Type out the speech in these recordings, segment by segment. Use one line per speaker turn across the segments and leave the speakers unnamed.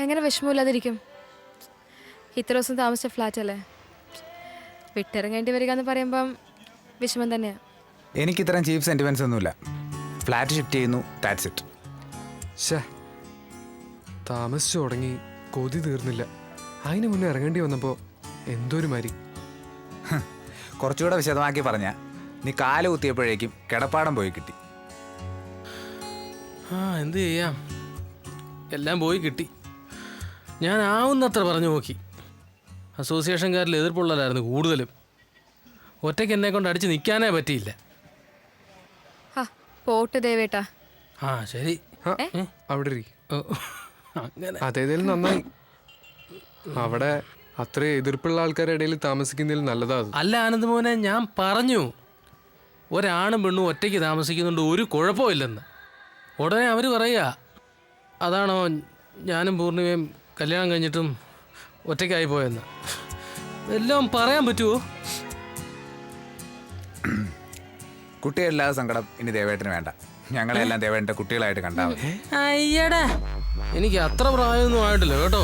എങ്ങനെ വിഷമമില്ലാതിരിക്കും? ഇത്ര ദിവസം താമസിച്ച ഫ്ലാറ്റ് അല്ലേ, വിട്ടിറങ്ങേണ്ടി വരിക എന്ന് പറയുമ്പം വിഷമം തന്നെയാണ്.
എനിക്ക് ഇത്തരം ചീപ്പ് സെന്റിമെന്റ്സ് ഒന്നുമില്ല. ഫ്ലാറ്റ് ഷിഫ്റ്റ് ചെയ്യുന്നു, ദാറ്റ്സ് ഇറ്റ്.
ഷേ, താമസിച്ചു തുടങ്ങി കൊതി തീർന്നില്ല. അതിന് മുന്നേ ഇറങ്ങേണ്ടി വന്നപ്പോൾ എന്തൊരു മരി.
കുറച്ചുകൂടെ വിശദമാക്കി പറഞ്ഞ, നീ കാല് കുത്തിയപ്പോഴേക്കും കിടപ്പാടം പോയി കിട്ടി.
എന്ത് ചെയ്യാം, എല്ലാം പോയി കിട്ടി. ഞാൻ ആവുന്നത്ര പറഞ്ഞു നോക്കി. അസോസിയേഷൻകാരിൽ എതിർപ്പുള്ളവരായിരുന്നു കൂടുതലും. ഒറ്റയ്ക്ക് എന്നെ കൊണ്ട് അടിച്ച് നിൽക്കാനേ പറ്റിയില്ല.
പോട്ട് ദേവേട്ടാ.
ശരി,
അവിടെ ഇരി.
അങ്ങനെ
അതേതായാലും നന്നായി. അവിടെ അത്ര എതിർപ്പുള്ള ആൾക്കാരുടെ ഇടയിൽ താമസിക്കുന്നതിൽ നല്ലതാ.
അല്ല ആനന്ദ് മോനെ, ഞാൻ പറഞ്ഞു ഒരാണും പെണ്ണും ഒറ്റയ്ക്ക് താമസിക്കുന്നുണ്ട്, ഒരു കുഴപ്പമില്ലെന്ന്. ഉടനെ അവർ പറയുക, അതാണോ ഞാനും പൂർണിമയും കല്യാണം കഴിഞ്ഞിട്ടും ഒറ്റയ്ക്കായി പോയെന്ന്. എല്ലാം പറയാൻ പറ്റുമോ?
കുട്ടികളില്ലാതെ സങ്കടം ഇനി ദേവേട്ടന് വേണ്ട. ഞങ്ങളെല്ലാം ദേവേട്ടൻ്റെ കുട്ടികളായിട്ട് കണ്ടാൽ മതി.
അയ്യടാ, എനിക്ക് അത്ര പ്രായമൊന്നും ആയിട്ടില്ല കേട്ടോ.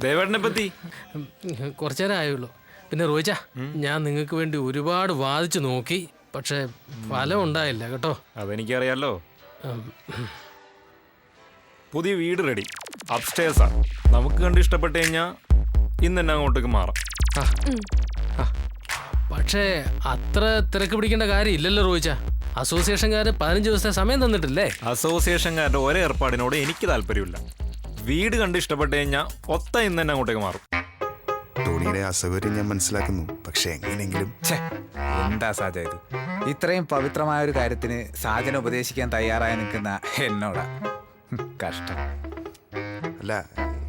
ദേവേട്ടനെ പറ്റി
കുറച്ചു നേരം ആയുള്ളൂ. പിന്നെ റോയിച്ച, ഞാൻ നിങ്ങൾക്ക് വേണ്ടി ഒരുപാട് വാദിച്ചു നോക്കി, പക്ഷെ ഫലം ഉണ്ടായില്ല കേട്ടോ.
അതെനിക്കറിയാലോ. പുതിയ വീട് റെഡി, അപ്സ്റ്റേഴ്സാ. നമുക്ക് കണ്ട് ഇഷ്ടപ്പെട്ട് കഴിഞ്ഞാൽ ഇന്ന് തന്നെ അങ്ങോട്ടേക്ക് മാറാം.
പക്ഷേ അത്ര തിരക്ക് പിടിക്കേണ്ട കാര്യം ഇല്ലല്ലോ റോയിച്ച. അസോസിയേഷൻകാർ 15 ദിവസത്തെ സമയം തന്നിട്ടില്ലേ?
അസോസിയേഷൻകാരുടെ ഒരേ ഏർപ്പാടിനോട് എനിക്ക് താല്പര്യമില്ല. വീട് കണ്ട് ഇഷ്ടപ്പെട്ട് കഴിഞ്ഞാൽ ഇന്ന് തന്നെ അങ്ങോട്ടേക്ക് മാറും.
ടോണിയുടെ അസൗകര്യം ഞാൻ മനസ്സിലാക്കുന്നു, പക്ഷെ എങ്ങനെയെങ്കിലും.
എന്താ സാജ ഇത്? ഇത്രയും പവിത്രമായ ഒരു കാര്യത്തിന് സാജന ഉപദേശിക്കാൻ തയ്യാറായി നിൽക്കുന്ന എന്നോടാ കഷ്ടം.
അല്ല,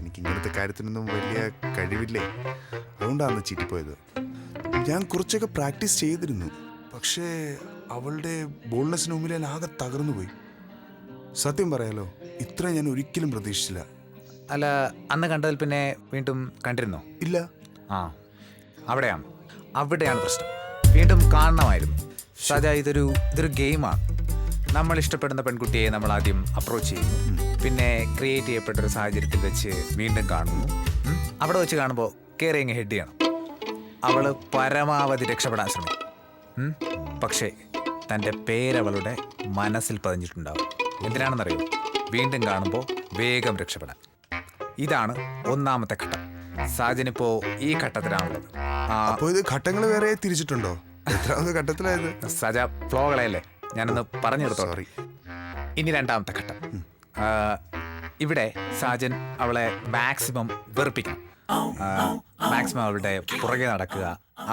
എനിക്ക് ഇങ്ങനത്തെ കാര്യത്തിനൊന്നും വലിയ കഴിവില്ലേ, അതുകൊണ്ടാണ് ചീറ്റിപ്പോയത്. ഞാൻ കുറച്ചൊക്കെ പ്രാക്ടീസ് ചെയ്തിരുന്നു, പക്ഷേ അവളുടെ ബോൾനെസ്സിന് മുമ്പിൽ ഞാൻ ആകെ തകർന്നു പോയി. സത്യം പറയാലോ, ഇത്ര ഞാൻ ഒരിക്കലും പ്രതീക്ഷിച്ചില്ല.
അല്ല, അന്ന് കണ്ടതിൽ പിന്നെ വീണ്ടും കണ്ടിരുന്നോ?
ഇല്ല.
അവിടെയാണ് പ്രശ്നം. വീണ്ടും കാണണമായിരുന്നു. സാജ, ഇതൊരു ഗെയിമാണ്. നമ്മൾ ഇഷ്ടപ്പെടുന്ന പെൺകുട്ടിയെ നമ്മൾ ആദ്യം അപ്രോച്ച് ചെയ്യുന്നു, പിന്നെ ക്രിയേറ്റ് ചെയ്യപ്പെട്ടൊരു സാഹചര്യത്തിൽ വെച്ച് വീണ്ടും കാണുന്നു. അവിടെ വെച്ച് കാണുമ്പോൾ കയറി അങ്ങ് ഹെഡ് ചെയ്യണം. അവൾ പരമാവധി രക്ഷപ്പെടാൻ ശ്രമിക്കും. പക്ഷേ തൻ്റെ പേരവളുടെ മനസ്സിൽ പതിഞ്ഞിട്ടുണ്ടാവും. എന്തിനാണെന്നറിയോ? വീണ്ടും കാണുമ്പോൾ വേഗം രക്ഷപ്പെടാൻ. ഇതാണ് ഒന്നാമത്തെ ഘട്ടം. സാജനിപ്പോ ഈ ഘട്ടത്തിലാണുള്ളത്.
അപ്പോൾ ഇത് ഘട്ടങ്ങൾ വേറെ തിരിച്ചിട്ടുണ്ടോ? എത്രാമത്തെ ഘട്ടത്തിലായത്?
സാജ, ഫ്ലോകളെയല്ലേ, ഞാനൊന്ന് പറഞ്ഞെടുത്തോ. സോറി. ഇനി രണ്ടാമത്തെ ഘട്ടം. ഇവിടെ സാജൻ അവളെ മാക്സിമം വെറുപ്പിക്കണം. മാക്സിമം അവളുടെ പുറകെ നടക്കുക,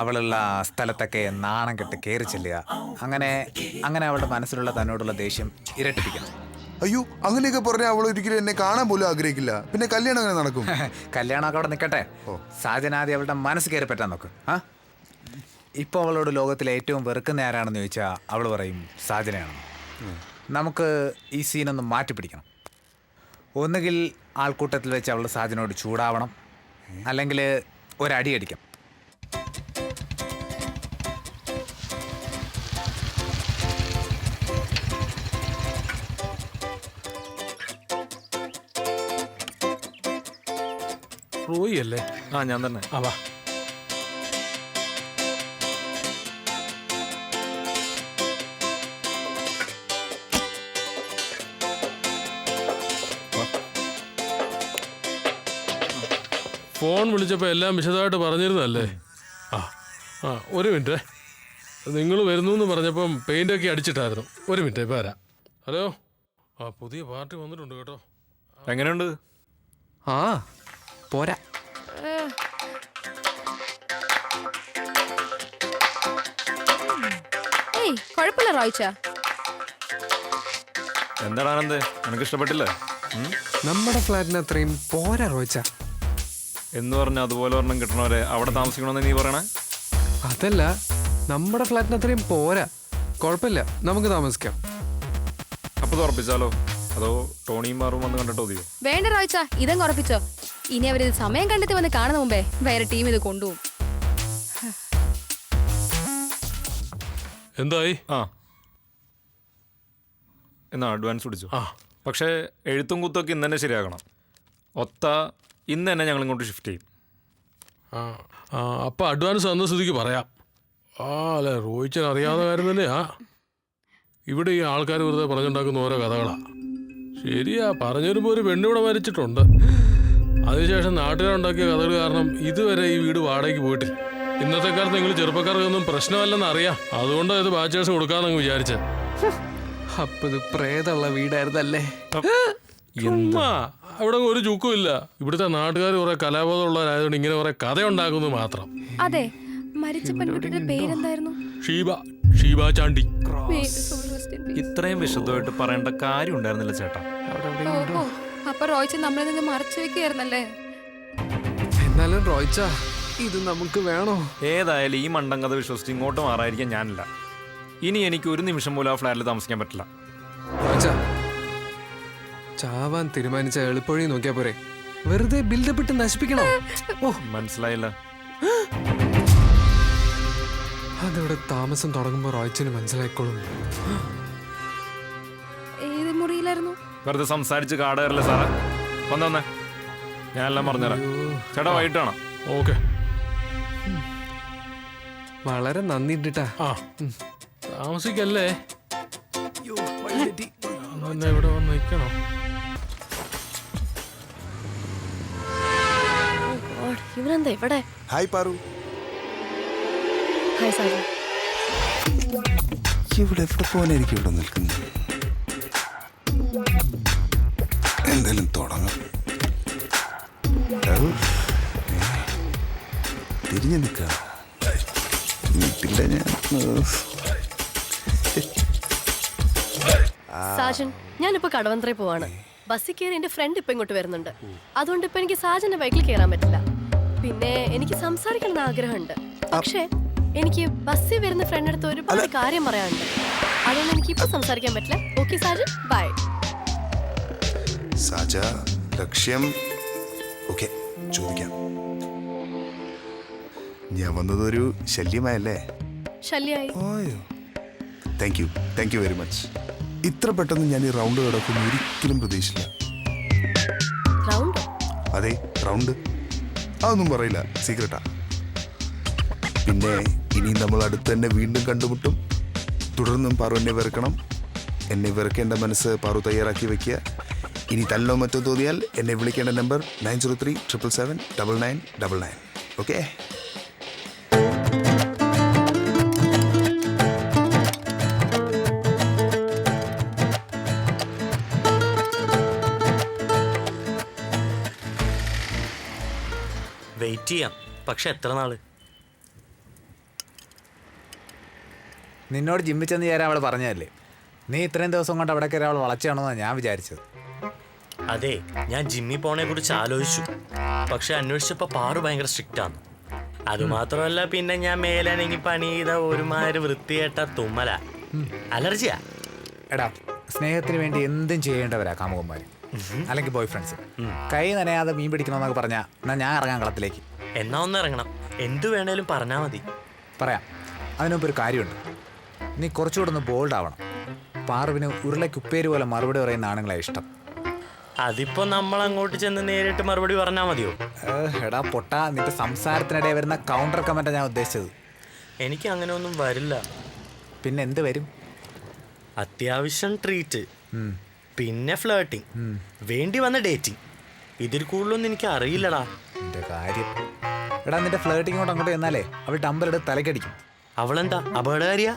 അവളുള്ള സ്ഥലത്തൊക്കെ നാണം കെട്ട് കയറി ചെല്ലുക. അങ്ങനെ അവളുടെ മനസ്സിലുള്ള തന്നോടുള്ള ദേഷ്യം ഇരട്ടിപ്പിക്കണം.
അയ്യോ, അങ്ങനെയൊക്കെ പറഞ്ഞാൽ അവൾ ഒരിക്കലും എന്നെ കാണാൻ പോലും ആഗ്രഹിക്കില്ല. പിന്നെ കല്യാണം അങ്ങനെ നടക്കും?
കല്യാണമൊക്കെ അവിടെ നിൽക്കട്ടെ. സാജനാദ്യം അവളുടെ മനസ്സ് കയറി പറ്റാൻ നോക്ക്. ഇപ്പോൾ അവളോട് ലോകത്തിലെ ഏറ്റവും വെറുക്കുന്ന ആരാണെന്ന് ചോദിച്ചാൽ അവൾ പറയും സാജനയാണെന്ന്. നമുക്ക് ഈ സീനൊന്ന് മാറ്റിപ്പിടിക്കണം. ഒന്നുകിൽ ആൾക്കൂട്ടത്തിൽ വെച്ച് അവൾ സാജനോട് ചൂടാവണം, അല്ലെങ്കിൽ ഒരടി അടിക്കണം.
റോയി അല്ലേ?
ഞാൻ തന്നെ.
വാ. ഫോൺ വിളിച്ചപ്പോൾ എല്ലാം വിശദമായിട്ട് പറഞ്ഞിരുന്നല്ലേ? ഒരു മിനിറ്റ്, നിങ്ങൾ വരുന്നു എന്ന് പറഞ്ഞപ്പം പെയിൻ്റൊക്കെ അടിച്ചിട്ടായിരുന്നു. ഒരു മിനിറ്റ്, ഇപ്പോൾ വരാം. ഹലോ, പുതിയ പാർട്ടി വന്നിട്ടുണ്ട് കേട്ടോ.
എങ്ങനെയുണ്ട്?
പോരാ.
കുഴപ്പമില്ല റോയിച്ച.
എന്താണ് ആനന്ദ്, നിനക്ക് ഇഷ്ടപ്പെട്ടില്ലേ?
നമ്മുടെ ഫ്ലാറ്റിന് അത്രയും പോരാ റോയിച്ച.
എന്ന് പറഞ്ഞാൽ അതുപോലെ ഒരെണ്ണം കിട്ടണവരെ അവിടെ താമസിക്കണമെന്ന് നീ പറയണേ?
അതല്ല, നമ്മുടെ ഫ്ലാറ്റിന് അത്രയും പോരാ. കുഴപ്പമില്ല, നമുക്ക് താമസിക്കാം.
അപ്പോൾ ഇത് ഉറപ്പിച്ചാലോ, അതോ ടോണിയും മാറും വന്ന് കണ്ടിട്ട് മതിയോ?
വേണ്ട റോയിച്ച, ഇതങ്ങ് ഉറപ്പിച്ചോ. ഇനി അവരിത് സമയം കണ്ടെത്തി വന്ന് കാണുന്ന മുമ്പേ വേറെ ടീം ഇത് കൊണ്ടുപോകും.
എന്തായി?
എന്നാ അഡ്വാൻസ് പിടിച്ചു. പക്ഷേ എഴുത്തും കുത്തൊക്കെ ഇന്ന് തന്നെ ശരിയാക്കണം. ഒത്ത ഇന്ന് തന്നെ ഞങ്ങൾ ഇങ്ങോട്ട് ഷിഫ്റ്റ് ചെയ്യും.
അപ്പം അഡ്വാൻസ് തന്ന സ്ഥിതിക്ക് പറയാം. അല്ലേ റോഹിച്ചൻ അറിയാവുന്ന കാര്യം തന്നെയാ. ഇവിടെ ഈ ആൾക്കാർ വെറുതെ പറഞ്ഞുണ്ടാക്കുന്ന ഓരോ കഥകളാണ്. ശരിയാ, പറഞ്ഞു വരുമ്പോൾ ഒരു പെണ്ണിവിടെ മരിച്ചിട്ടുണ്ട്. അതിനുശേഷം നാട്ടുകാരുണ്ടാക്കിയ കഥകൾ കാരണം ഇതുവരെ ഈ വീട് വാടകയ്ക്ക് പോയിട്ടില്ല. ഇന്നത്തെ കാലത്ത് നിങ്ങൾ ചെറുപ്പക്കാർക്കൊന്നും പ്രശ്നമല്ലെന്ന് അറിയാം. അതുകൊണ്ടാണ് ഇത് ബാച്ചേഴ്സ് കൊടുക്കാന്നങ്ങ് വിചാരിച്ചത്.
അപ്പൊ ഇത് പ്രേതമുള്ള വീടായിരുന്നല്ലേ?
ചുമ്മാ അവിടെ ഒരു ചുക്കും ഇല്ല. ഇവിടുത്തെ നാട്ടുകാർ കുറെ കലാബോധമുള്ളവരായതുകൊണ്ട് ഇങ്ങനെ കുറെ കഥ ഉണ്ടാക്കുന്നത് മാത്രം.
അതെ, മരിച്ച പെൺകുട്ടിയുടെ പേരെന്തായിരുന്നു?
ഷീബ ചാണ്ടി.
ഇത്രയും വിശദമായിട്ട് പറയേണ്ട കാര്യം ഉണ്ടായിരുന്നില്ല ചേട്ടാ.
ഓ, അപ്പൊ റോയ്ച്ച നമ്മളിൽ നിന്ന് മറച്ചു വെക്കുകയായിരുന്നല്ലേ?
എന്നാലും റോയ്ച്ച, ഇത് നമുക്ക് വേണോ?
ഏതായാലും ഈ മണ്ടൻ കഥ വിശ്വസിച്ച് ഇങ്ങോട്ട് മാറാതിരിക്കാൻ ഞാനില്ല. ഇനി എനിക്ക് ഒരു നിമിഷം പോലും ആ ഫ്ലാറ്റിൽ താമസിക്കാൻ പറ്റില്ല.
റോയ്ച്ച, ചാവാൻ തീരുമാനിച്ച എളുപ്പവഴി നോക്കിയാ പോരെ, വെറുതെ ബിൽഡപ്പ് ഇട്ട് നശിപ്പിക്കണോ? ഓ,
മനസ്സിലായില്ല.
അതിവിടെ താമസം തുടങ്ങുമ്പോ റോയ്ച്ചന് മനസ്സിലായിക്കോളും.
ഏത് മുറിയിലായിരുന്നു?
വെറുതെ സംസാരിച്ച് കാടകയറല്ലേ സാറേ. വന്നേ, ഞാനെല്ലാം പറഞ്ഞുതരാം. ചേട്ടാ വൈകിട്ടാണോ?
ഓക്കെ,
വളരെ നന്ദി ഉണ്ടിട്ടാ.
താമസിക്കല്ലേ? അന്നെ ഇവിടെ വന്ന് നിൽക്കണോ?
ഇവനെന്താ ഇവിടെ?
ഹായ് പാറു.
ഹായ് സാജൻ.
ഇവിടെ എവിടെ പോകാനായിരിക്കും ഇവിടെ നിൽക്കുന്നത്? എന്തായാലും തുടങ്ങാം. തിരിഞ്ഞു നിൽക്കാം. വീട്ടില്ല ഞാൻ.
സാജൻ, ഞാനിപ്പോ കടവന്ത്രയിൽ പോവാണ്. ബസ്സിൽ കയറി എന്റെ ഫ്രണ്ട് ഇപ്പൊ ഇങ്ങോട്ട് വരുന്നുണ്ട്. അതുകൊണ്ട് ഇപ്പൊ എനിക്ക് സാജന്റെ ബൈക്കിൽ കയറാൻ പറ്റില്ല. പിന്നെ എനിക്ക് സംസാരിക്കണം എന്ന് ആഗ്രഹമുണ്ട്. പക്ഷേ എനിക്ക് ബസ്സിൽ വരുന്ന ഫ്രണ്ട് അടുത്ത് ഒരുപാട് കാര്യം പറയാനുണ്ട്. അതുകൊണ്ട് എനിക്ക് ഇപ്പൊ സംസാരിക്കാൻ പറ്റില്ല. Okay Sajan, by.
സാജ, ലക്ഷ്യം ഓക്കെ, ചോദിക്കാം. ഞാൻ വന്നതൊരു ശല്യമായല്ലേ?
ശല്യായി.
ഓയോ, താങ്ക് യു വെരി മച്ച്. ഇത്ര പെട്ടെന്ന് ഞാൻ ഈ റൗണ്ട് കിടക്കുന്നു ഒരിക്കലും പ്രതീക്ഷിച്ചില്ല.
റൗണ്ടോ?
അതെ, റൗണ്ട്. അതൊന്നും പറയില്ല, സീക്രട്ടാ. പിന്നെ ഇനി നമ്മൾ അടുത്ത് തന്നെ വീണ്ടും കണ്ടുമുട്ടും. തുടർന്നും പാറു എന്നെ വെറുക്കണം. എന്നെ വെറുക്കേണ്ട മനസ്സ് പാറു തയ്യാറാക്കി വെക്കുക. ഇനി തല്ലോ മറ്റോ തോന്നിയാൽ എന്നെ വിളിക്കേണ്ട നമ്പർ 9037779999. ഓക്കെ?
വെയിറ്റ് ചെയ്യാം, പക്ഷെ എത്ര നാള്?
നിന്നോട് ജിമ്മിൽ ചെന്ന് ചേരാൻ അവൾ പറഞ്ഞതല്ലേ? നീ ഇത്രയും ദിവസം കൊണ്ട് അവിടെ കയറി അവൾ വളച്ചാണെന്നാണ് ഞാൻ വിചാരിച്ചത്.
അതെ, ഞാൻ ജിമ്മിൽ പോണെ കുറിച്ച് ആലോചിച്ചു. പക്ഷെ അന്വേഷിച്ചപ്പോൾ പാറു ഭയങ്കര സ്ട്രിക്റ്റ് ആണ്. അതുമാത്രമല്ല, പിന്നെ ഞാൻ മേലാണെങ്കിൽ പണി ചെയ്ത ഒരുമാതിരി വൃത്തികെട്ട തുമ്മല, അലർജിയാ.
എടാ, സ്നേഹത്തിന് വേണ്ടി എന്തും ചെയ്യേണ്ടവരാ കാമുകന്മാർ, അല്ലെങ്കിൽ ബോയ് ഫ്രണ്ട്സ്. കൈ നനയാതെ മീൻ പിടിക്കണമെന്നൊക്കെ പറഞ്ഞാൽ എന്നാൽ ഞാൻ ഇറങ്ങാൻ കളത്തിലേക്ക്.
എന്നാ ഒന്ന് ഇറങ്ങണം. എന്തു വേണേലും പറഞ്ഞാൽ മതി.
പറയാം. അതിനുമുമ്പ് ഒരു കാര്യമുണ്ട്. നീ കുറച്ചുകൂടെ ഒന്ന് ബോൾഡ് ആവണം. പാറുവിന് ഉരുളയ്ക്ക് ഉപ്പേര് പോലെ മറുപടി പറയുന്ന ആണുങ്ങളെ ഇഷ്ടം.
അതിപ്പോ നമ്മൾ അങ്ങോട്ട് ചെന്ന് നേരിട്ട് മറുപടി പറഞ്ഞാൽ മതിയോ?
എടാ പൊട്ട, നിന്റെ സംസാരത്തിനിടെ വരുന്ന കൗണ്ടർ കമന്റാണ് ഞാൻ ഉദ്ദേശിച്ചത്.
എനിക്ക് അങ്ങനെ ഒന്നും വരില്ല.
പിന്നെ എന്ത് വരും?
അത്യാവശ്യം ട്രീറ്റ്, പിന്നെ ഫ്ലേട്ടിങ്, വേണ്ടി വന്ന ഡേറ്റിംഗ്. ഇതിൽ കൂടുതലൊന്നും എനിക്ക് അറിയില്ലടാ.
നിന്റെ കാര്യം. എടാ, നിന്റെ ഫ്ലേട്ടിങ് കൊണ്ട് അങ്ങോട്ട് ചെന്നാലേ അവൾ ടമ്പറെടുത്ത് തലക്കടിക്കും.
അവളെന്താ അപകടകാരിയാ?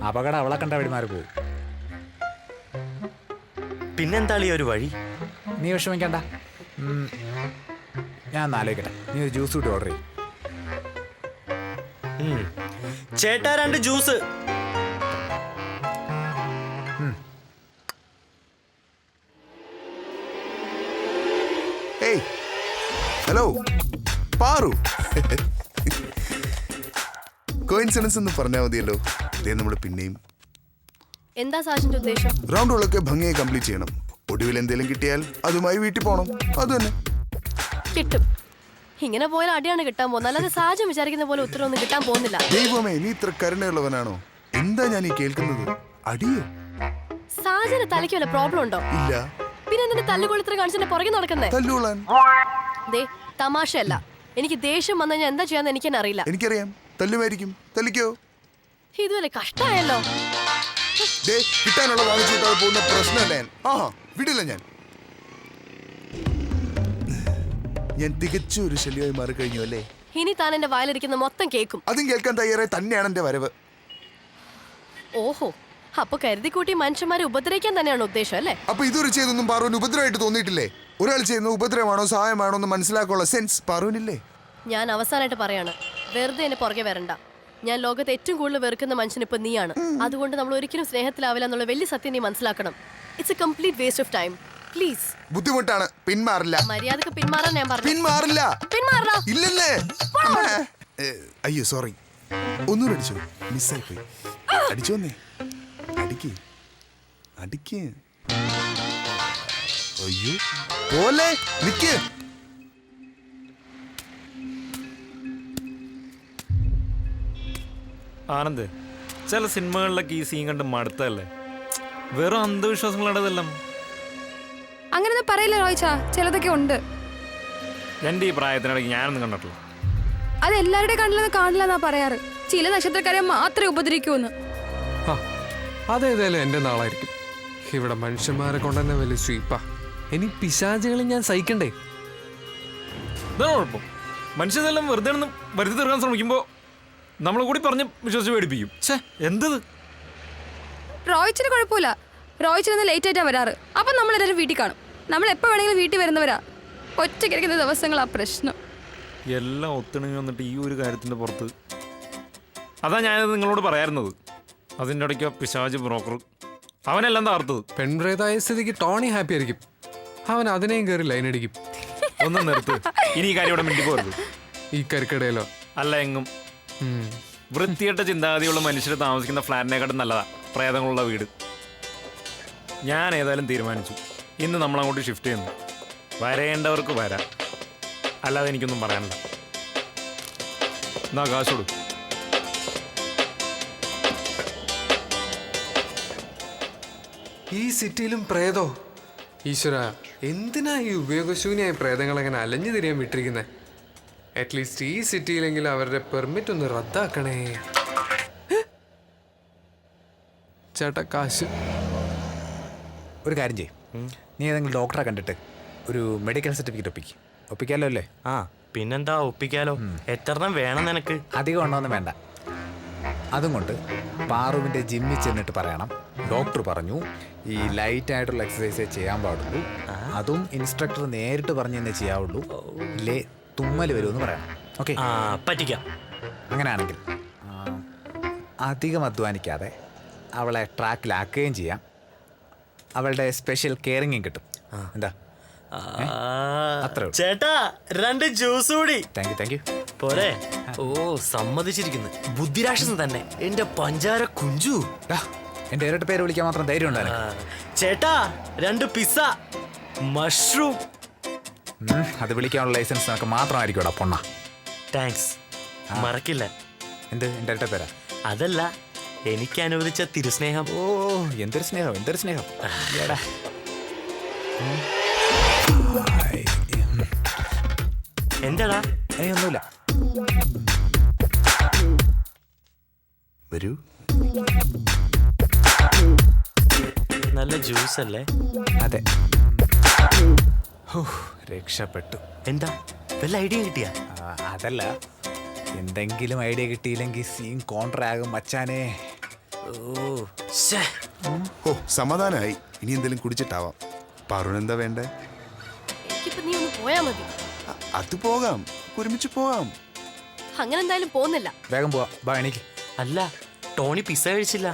അപകടം അവളെ കണ്ട വഴിമാറി പോകും.
പിന്നെന്താ ഒരു വഴി?
നീ വിഷമിക്കണ്ട, ഞാൻ ഒന്ന് ആലോചിക്കട്ടെ. നീ ഒരു ജ്യൂസ് കൂടി ഓർഡർ ചെയ്യും.
ചേട്ടാ, 2 ജ്യൂസ്.
ഏയ്, ഹലോ പാറു. കോയിൻസിഡൻസ് എന്ന് പറഞ്ഞാൽ മതിയല്ലോ. ഇതേ നമ്മൾ പിന്നെയും
എന്താ സാജന്റെ ഉദ്ദേശം?
റൗണ്ടുകളൊക്കെ ഭംഗിയായി കംപ്ലീറ്റ് ചെയ്യണം. ഒടുവിൽ എന്തെങ്കിലും കിട്ടിയാൽ അതുമായി വീട്ടിൽ പോകണം. അത് തന്നെ.
കിട്ടും. ഇങ്ങനെ പോയാൽ അടിയാണ് കിട്ടാൻ പോകുന്നത്. അല്ലാതെ സാജൻ വിചാരിക്കുന്ന പോലെ ഉത്തരവൊന്നും കിട്ടാൻ പോകുന്നില്ല.
ദൈവമേ, നീ ഇത്ര കരുണയുള്ളവനാണോ? എന്താ ഞാൻ ഈ കേൾക്കുന്നത്? അടിയോ?
സാജന് തലയ്ക്ക് വല്ല പ്രോബ്ലം ഉണ്ടോ?
ഇല്ല.
പിന്നെ എന്തിന്റെ തല്ലുകൊളുത്തര കാണിച്ചെന്നെ പുറകെ നടക്കുന്നേ?
തല്ലുകൊള്ളാൻ.
ദേ തമാശയല്ല. എനിക്ക് ദേഷ്യം വന്നു കഴിഞ്ഞാൽ എന്താ ചെയ്യാന്ന് എനിക്ക് തന്നെ അറിയില്ല.
എനിക്കറിയാം, തല്ലുമായിരിക്കും. തല്ലിക്കോ.
ഇതുവരെ കഷ്ടായല്ലോ.
ദേ കിട്ടാനുള്ള വാങ്ങിച്ചു കിട്ടാതെ പോകുന്ന പ്രശ്നമല്ല ഞാൻ. വിടില്ല ഞാൻ. ഞാൻ തികച്ചും ഒരു ശല്യമായി മാറിക്കഴിഞ്ഞു അല്ലേ?
ഇനി താൻ എന്റെ വായിലിരിക്കുന്ന മൊത്തം കേൾക്കും.
അതും കേൾക്കാൻ തയ്യാറായി തന്നെയാണ് എന്റെ വരവ്.
ഓഹോ, അപ്പൊ കരുതിക്കൂട്ടി മനുഷ്യന്മാരെ ഉപദ്രവിക്കാൻ തന്നെയാണ് ഉദ്ദേശം അല്ലേ?
അപ്പൊ ഇതുവരെ ചെയ്തൊന്നും പാറുവിന് ഉപദ്രവമായിട്ട് തോന്നിയിട്ടില്ലേ? ഒരാൾ ചെയ്യുന്ന ഉപദ്രവമാണോ സഹായമാണോ എന്ന് മനസ്സിലാക്കാനുള്ള സെൻസ് പാറുവിനില്ലേ?
ഞാൻ അവസാനമായിട്ട് പറയാണ്, വെറുതെ എന്നെ പുറകെ വരണ്ട. ഞാൻ ലോകത്ത് ഏറ്റവും കൂടുതൽ വെറുക്കുന്ന മനുഷ്യൻ ഇപ്പൊ നീയാണ്. അതുകൊണ്ട് നമ്മൾ ഒരിക്കലും സ്നേഹത്തിലാവില്ല എന്നുള്ള വലിയ സത്യം നീ മനസ്സിലാക്കണം. It's A complete waste of time. Please.
ബുദ്ധിമുട്ടാണ്, പിന്മാറില്ല.
മര്യാദക്ക് പിന്മാറാൻ ഞാൻ പറഞ്ഞു.
പിന്മാറില്ല.
പിന്മാറാ.
ഇല്ലല്ലേ? അയ്യോ സോറി. ഒന്നുകൂടെ അടിച്ചു, മിസ്സായി പോയി. അടിച്ചു വന്നേ. അടിക്ക് അടിക്ക്. അയ്യോ പോലെ നിക്ക്.
ആനന്ദ്, ചില സിനിമകളിലൊക്കെ ഈ സീൻ കണ്ട് മടുത്തല്ലേ? വെറും അന്ധവിശ്വാസങ്ങളാണ് ഇതെല്ലാം.
അങ്ങനെയൊന്നും പറയില്ല റോയിച്ച, ചിലതൊക്കെ ഉണ്ട്.
എൻ്റെ ഈ പ്രായത്തിനിടയ്ക്ക് ഞാനൊന്നും കണ്ടിട്ടില്ല.
അത് എല്ലാവരുടെ കണ്ണിലൊന്നും കാണില്ല എന്നാ പറയാറ്. ചില നക്ഷത്രക്കാരെ മാത്രമേ ഉപദ്രവിക്കൂന്ന്.
ആ അതേതായാലും എൻ്റെ നാളായിരിക്കും. ഇവിടെ മനുഷ്യന്മാരെ കൊണ്ടുതന്നെ വലിയ സ്വീപ്പാ. ഇനി പിശാചുകളെ ഞാൻ സഹിക്കണ്ടേ?
ഇതാണ് കുഴപ്പം. മനുഷ്യനെല്ലാം വെറുതെ വരുത്തി തീർക്കാൻ ശ്രമിക്കുമ്പോൾ നമ്മളെ കൂടി പറഞ്ഞ് വിശ്വസിച്ച് പേടിപ്പിക്കും. ഛേ, എന്തത്?
റോയിച്ചിന് കുഴപ്പമില്ല. റോയിച്ചിന് ലേറ്റ് ആയിട്ടാണ് വരാറ്. അപ്പം നമ്മളെല്ലാവരും വീട്ടിൽ കാണും. നമ്മൾ എപ്പോൾ വേണമെങ്കിലും വീട്ടിൽ വരുന്നവരാ. ഒറ്റയ്ക്കിരിക്കുന്ന ദിവസങ്ങളാ പ്രശ്നം.
എല്ലാം ഒത്തിണങ്ങി വന്നിട്ട് ഈ ഒരു കാര്യത്തിൻ്റെ പുറത്ത്. അതാ ഞാനത് നിങ്ങളോട് പറയാറുന്നത്. അതിൻ്റെ ഇടയ്ക്ക് പിശാച് ബ്രോക്കർ അവനെല്ലാം താർത്തത്.
പെൺപ്രേതായ സ്ഥിതിക്ക് ടോണി ഹാപ്പി ആയിരിക്കും. അവൻ അതിനെയും കയറി ലൈൻ അടിക്കും.
ഒന്നും നിർത്ത്. ഇനി ഈ കാര്യം ഇവിടെ മിണ്ടി പോരുത്.
ഈ കരുക്കടയിലോ
അല്ല എങ്ങും. വൃത്തികെട്ട ചിന്താഗതിയുള്ള മനുഷ്യർ താമസിക്കുന്ന ഫ്ലാറ്റിനെക്കാട്ടും നല്ലതാ പ്രേതങ്ങളുള്ള വീട്. ഞാൻ ഏതായാലും തീരുമാനിച്ചു, ഇന്ന് നമ്മളങ്ങോട്ട് ഷിഫ്റ്റ് ചെയ്യുന്നു. വരേണ്ടവർക്ക് വരാം, അല്ലാതെ എനിക്കൊന്നും പറയാനില്ല. എന്നാ കാശോട്.
ഈ സിറ്റിയിലും പ്രേതോ? ഈശ്വര, എന്തിനാ ഈ ഉപയോഗശൂന്യായ പ്രേതങ്ങളെങ്ങനെ അലഞ്ഞു തിരിയാൻ വിട്ടിരിക്കുന്നത്? അറ്റ്ലീസ്റ്റ് ഈ സിറ്റിയിലെങ്കിലും അവരുടെ പെർമിറ്റ് ഒന്ന് റദ്ദാക്കണേ. ചേട്ടാ കാശ്.
ഒരു കാര്യം ചെയ്യും, നീ ഏതെങ്കിലും ഡോക്ടറെ കണ്ടിട്ട് ഒരു മെഡിക്കൽ സർട്ടിഫിക്കറ്റ് ഒപ്പിക്കാലോ അല്ലേ?
ആ പിന്നെന്താ, ഒപ്പിക്കാലോ. എത്രണ്ണം വേണം നിനക്ക്?
അധികം ഉണ്ടോന്നും വേണ്ട. അതും കൊണ്ട് പാറുവിൻ്റെ ജിമ്മിൽ ചെന്നിട്ട് പറയണം, ഡോക്ടർ പറഞ്ഞു ഈ ലൈറ്റ് ആയിട്ടുള്ള എക്സസൈസേ ചെയ്യാൻ പാടുള്ളൂ, അതും ഇൻസ്ട്രക്ടർ നേരിട്ട് പറഞ്ഞു തന്നെ ചെയ്യാവുള്ളൂ, ഇല്ലേ തുമ്മൽ വരുമെന്ന് പറയണം. ഓക്കെ?
ആ പറ്റിക്കാം.
അങ്ങനെയാണെങ്കിൽ അധികം അധ്വാനിക്കാതെ അവളെ ട്രാക്കിലാക്കുകയും ചെയ്യാം. അവളുടെ സ്പെഷ്യൽ കെയറിങ്ങും കിട്ടും. എന്താ? അത്രേ ഉള്ളൂ.
ചേട്ടാ 2 ജ്യൂസ് കൂടി.
Thank you.
പോരെ? ഓ സമ്മതിച്ചിരിക്കുന്നു. ബുദ്ധിരാക്ഷസൻ തന്നെ എന്റെ പഞ്ചാര കുഞ്ചു.
എൻ്റെ ഇരട്ട പേര് വിളിക്കാൻ മാത്രം ധൈര്യം ഉണ്ടായിരുന്നു.
ചേട്ടാ 2 പിസ്സ മഷ്റൂം.
അത് വിളിക്കാനുള്ള ലൈസൻസ് നമുക്ക് മാത്രമായിരിക്കും പൊണ്ണ.
താങ്ക്സ്, മറക്കില്ല.
എന്ത് എൻ്റെ ഇരട്ട പേരാ?
അതല്ല, എനിക്ക് അനുവദിച്ച തിരുസ്നേഹം.
ഓ എന്തൊരു സ്നേഹം, എന്തൊരു സ്നേഹം.
എന്താടാ?
ഒന്നുമില്ല.
വരൂ.
നല്ല ജ്യൂസ് അല്ലേ?
അതെ. രക്ഷപ്പെട്ടു.
എന്താ വല്ല ഐഡിയ കിട്ടിയാ?
അതല്ല, എന്തെങ്കിലും ഐഡിയ കിട്ടിയില്ലെങ്കിൽ സീൻ കോൺട്രാകും മച്ചാനെ.
ഓ സമാധാനമായി. ഇനി എന്തെങ്കിലും കുടിച്ചിട്ടാവാം. പാറുവിന് എന്താ വേണ്ടേ?
എനിക്കിപ്പോ നീ ഒന്ന് പോയാ മതി.
അത് പോകാം, ഒരുമിച്ച് പോകാം.
അങ്ങനെ എന്തായാലും പോകുന്നില്ല.
വേഗം പോവാ. ബാ എനിക്ക്.
അല്ല, ടോണി പിസ്സ കഴിച്ചില്ല.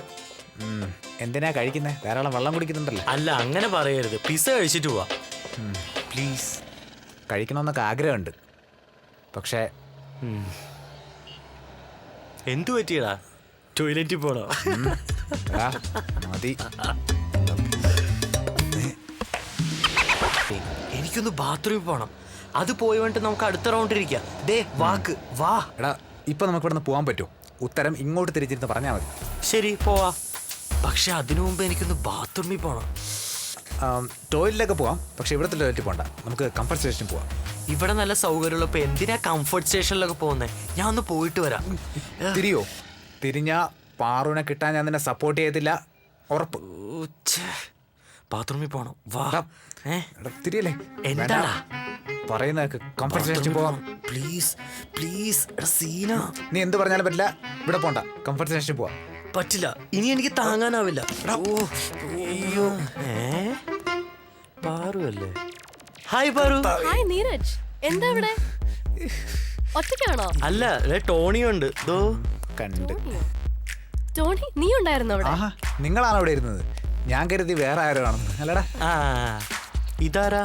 എന്തിനാ കഴിക്കുന്നത്? ധാരാളം വെള്ളം കുടിക്കുന്നുണ്ടല്ലോ.
അല്ല അങ്ങനെ പറയരുത്, പിസ്സ കഴിച്ചിട്ട് പോവാ പ്ലീസ്.
കഴിക്കണമെന്നൊക്കെ ആഗ്രഹമുണ്ട്, പക്ഷേ
എന്തു പറ്റിയടാ? ടോയ്ലറ്റിൽ പോണോ?
മതി.
എനിക്കൊന്ന് ബാത്റൂമിൽ പോണം. അത് പോയി വേണ്ടിട്ട് നമുക്ക് അടുത്ത റൗണ്ടിരിക്കാം. ദേ വാക്ക് വാ.
എടാ ഇപ്പൊ നമുക്ക് ഇവിടെ നിന്ന് പോകാൻ പറ്റുമോ? ഉത്തരം ഇങ്ങോട്ട് തിരിച്ചിരുന്ന് പറഞ്ഞാൽ മതി.
ശരി പോവാ. പക്ഷെ അതിനു മുമ്പ് എനിക്കൊന്ന് ബാത്റൂമിൽ പോണം.
ടോയ്ലറ്റിലൊക്കെ പോവാം, പക്ഷെ ഇവിടുത്തെ ടോയ്ലറ്റിൽ പോകണ്ട, നമുക്ക് കംഫർട്ട് സ്റ്റേഷനിൽ പോവാം.
ഇവിടെ നല്ല സൗകര്യമുള്ളപ്പോ എന്തിനാ കംഫർട്ട് സ്റ്റേഷനിലൊക്കെ പോകുന്നേ? ഞാൻ ഒന്ന് പോയിട്ട് വരാം.
തിരിയോ? തിരിഞ്ഞാ പാറുവിനെ കിട്ടാൻ ഞാൻ നിന്നെ സപ്പോർട്ട് ചെയ്യത്തില്ല, ഉറപ്പ്.
ബാത്റൂമിൽ പോണം. വാ.
എടാ, തിരിയല്ലേ?
എന്താടാ
പറയുന്ന കംഫർട്ട് സ്റ്റേഷനിൽ പോവാം.
Please please. സീന,
നീ എന്ത് പറഞ്ഞാലും പറ്റില്ല, ഇവിടെ പോണ്ട, കംഫർട്ട് സ്റ്റേഷനിൽ പോവാം.
പറ്റില്ല, ഇനി എനിക്ക് താങ്ങാനാവില്ല. ഓ, അയ്യോ. പാറു അല്ലേ? ഹായ് പാറു.
ഹായ് നീരജ്, എന്താ ഇവിടെ ഒറ്റയ്ക്കാണോ?
അല്ല, ടോണിയുണ്ട്. ദോ
കണ്ട്.
ടോണി, നീ ഉണ്ടായിരുന്നു അവിടെ?
ആഹാ, നിങ്ങളാണ് അവിടെ ഇരുന്നത്. ഞാൻ കരുതി വേറെ ആരോ ആണെന്ന്. അല്ലടാ.
ആ, ഇതാരാ?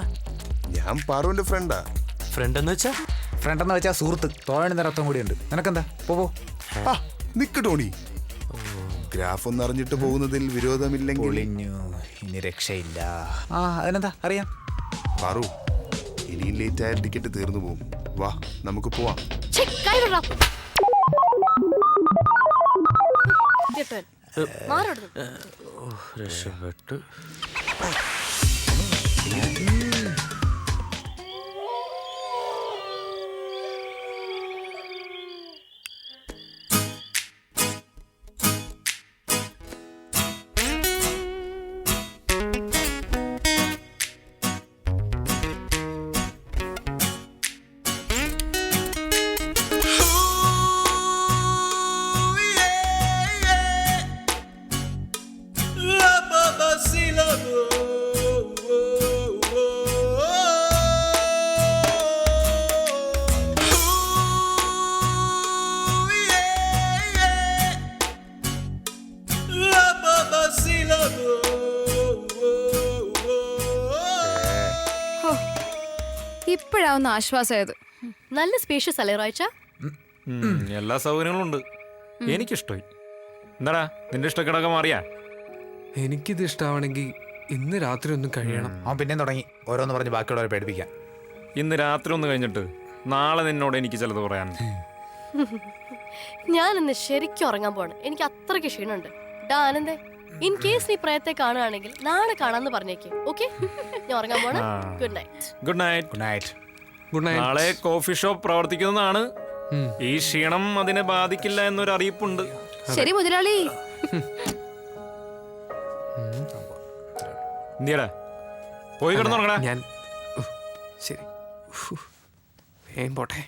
ഞാൻ പാറുവിന്റെ ഫ്രണ്ടാ.
ഫ്രണ്ട് എന്ന് വെച്ചാ?
ഫ്രണ്ട് എന്ന് വെച്ചാൽ സുഹൃത്ത്. തോഴണി നിറത്തും കൂടി ഉണ്ട്. നിനക്കെന്താ? പോ.
ആ നിക്ക് ടോണി, ഗ്രാഫ് ഒന്ന് അറിഞ്ഞിട്ട് പോകുന്നതിൽ വിരോധമില്ലെങ്കിൽ.
ഒളിഞ്ഞു, ഇനി രക്ഷയില്ല. ആ, അതിനെന്താ, അറിയാം.
പാറു, ഇനിയും ലേറ്റ് ആയ ടിക്കറ്റ് തീർന്നു പോകും. വാ, നമുക്ക് പോവാം.
ഛെ, കൈ വിടടാ. കേട്ടോ? മാറോടുന്നു.
രക്ഷപ്പെട്ടു.
ഇപ്പോഴാവുന്ന ആശ്വാസമായത്.
നല്ല സ്പേഷ്യസ് അല്ലേ റോയ്ച്ച?
എല്ലാ സൗകര്യങ്ങളും ഉണ്ട്. എനിക്കിഷ്ടമായി. എന്താടാ, നിന്റെ ഇഷ്ടക്കിടക്കെ മാറിയാ?
എനിക്കിത് ഇഷ്ടമാണെങ്കിൽ ഇന്ന് രാത്രി ഒന്ന് കഴിയണം.
അവൻ പിന്നെയും തുടങ്ങി ഓരോന്ന് പറഞ്ഞ് ബാക്കിയുള്ളവരെ പേടിപ്പിക്കാൻ.
ഇന്ന് രാത്രി ഒന്ന് കഴിഞ്ഞിട്ട് നാളെ നിന്നോട് എനിക്ക് ചിലത് പറയാനുണ്ട്.
ഞാൻ ഇന്ന് ശരിക്കും ഉറങ്ങാൻ പോണം. എനിക്ക് അത്രയ്ക്ക് ക്ഷീണുണ്ട്. ഡാ ആനന്ദേ, ഇൻ കേസ് നീ പ്രയത്തെ കാണുകയാണെങ്കിൽ നാളെ കാണാന്ന് പറഞ്ഞേക്ക്. ഓക്കെ, ഞാൻ ഉറങ്ങാൻ പോണം. Good night.
Good night.
Good night.
Good night.
നാളെ കോഫി ഷോപ്പ് പ്രവർത്തിക്കുന്നതാണ്. ഈ ക്ഷീണം അതിനെ ബാധിക്കില്ല എന്നൊരു അറിയിപ്പുണ്ട്.
ശരി മുതലാളി.
എന്തിയടാ, പോയി കിടന്നുറങ്ങടാ.
ഞാൻ ശരി, വേഗം പോട്ടെ.